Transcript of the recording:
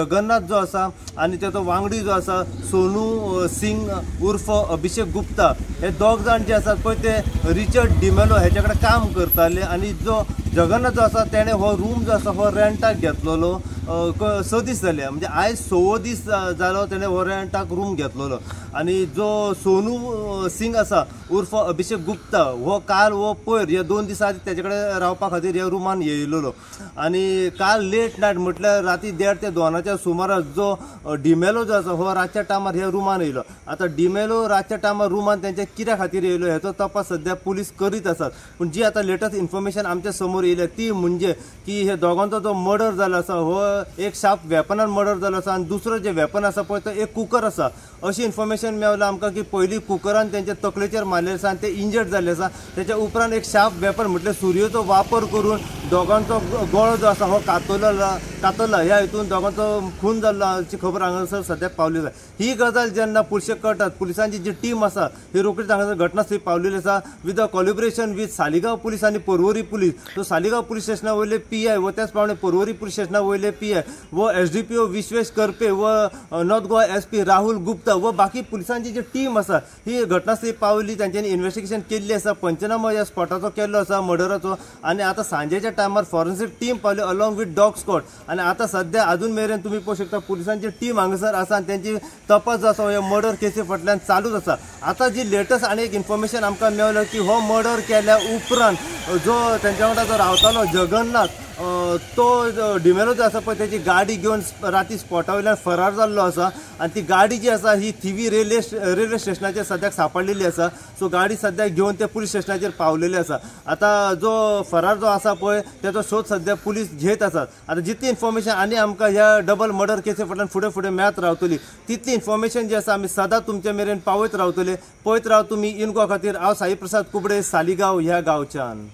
जगन्नाथ जो असा आणि त्याचा वांगडी जो असा सोनू सिंग उर्फ अभिषेक गुप्ता हे दोग जाण जे असतात पळय ते रिचर्ड डिमेलो ह्याच्याकडे काम करताले आणि जो जगन्नाथ जो असा त्याने हो रूम जो असा हो रेंटाक घेतलेलो 6 दीस जाले म्हणजे आयज 6 दीस जालो त्याने हो रेंटाक रूम घेतलेलो आणि जो सोनू सिंग असा उर्फ अभिषेक गुप्ता हो काल हो पयर हे 2 दिसा आधी त्याच्याकडे रावपा खातीर ह्या रूमान येयलेलो आणि काल लेट नायट म्हटल्यार राती 1:30 ते 2च्या सुमारास जो डिमेलो जो असा हो रातच्या टायमार ह्या रूमान येयलो। आता डिमेलो रातच्या टायमार रूमान त्यांच्या कित्या खातीर येयलो हेचो तपास सध्या पुलीस करीत असतात। पण जी आता लेटेस्ट इन्फॉर्मेशन आमच्या समोर येयल्या ती म्हणजे की हे दोगांचो जो मर्डर जालो आसा हो एक शार्प वेपनान मर्डर जालो आसा आणि दुसरो जे वेपन आसा पळय तो एक कुकर आसा अशी इन्फॉर्मेशन मेळ्ळा आमकां की पयलीं कुकरान त्यांच्या तकलेचेर मारले आसा आणि ते इंजर्ड जाल्ले आसा। त्याच्या उपरांत एक शार्प वेपन म्हटल्यार सुरयेचो वापर करून दोगांचो गळो जो आसा हो कातरला ह्या हितून दोगांचो खून जाल्लो हाची खबर हांगासर सद्याक पावली आसा। ही गजाल जेन्ना पुलिशे कळटात पुलिसांची जी टीम आसा ही रोखडीच हांगासर घटनास्थळी पावलेली आसा with the collaboration with Saligao police आणि Porvorim police. So Saligao police स्टेशना वयले PI व त्याच प्रमाणे पर्वरी पुलीस स्टेशना वयले PI व SDPO विश्वेश करपे व नॉर्थ गोवा SP राहुल गुप्ता व बाकी पुलिसांची जी टीम आसा ही घटनास्थळी पावली त्यांच्यानी इन्व्हेस्टिगेशन केल्ली आसा पंचनामा ह्या स्पॉटाचो केल्लो आसा मर्डराचो आणि आता सांजेच्या टायमार फॉरेन्सिक टीम पावली अलॉंग विथ डॉग स्क्वॉड आणि आता सध्या अजून मेरेन तुम्ही पळोवंक शकता पुलिसांची टीम हांगासर आसा आणि त्यांची तपास जो आसा ह्या मर्डर केसी फाटल्यान चालूच आसा। आता जी लेटेस्ट आनी एक इन्फॉर्मेशन आमकां मेळ्ळ्यो की हो मर्डर केल्या उपरांत जो त्यांच्या वांगडा जो रावतालो जगन्नाथ तो डिमेलो जो आसा पळय त्याची गाडी घेवन राती स्पॉटा वयल्यान फरार जाल्लो आसा आणि ती गाडी जी आसा ही थिवी रेल्वे स्टेशनाचेर सद्याक सांपडलेली आसा। सो गाडी सद्याक घेवन ते पुलीस स्टेशनाचेर पावलेली आसा। आता जो फरार जो आसा पळय त्याचो शोध सध्या पुलीस घेत आसात। आता जितली इन्फॉर्मेशन आनी आमकां ह्या डबल मर्डर केसी फाटल्यान फुडें मेळत रावतली तितली इन्फॉर्मेशन जी आसा आमी सदां तुमचे मेरेन पावयत रावतले। पळयत राव तुमी इन गोवा खातीर हांव साई प्रसाद कुबडे सालिगांव ह्या गांवच्यान।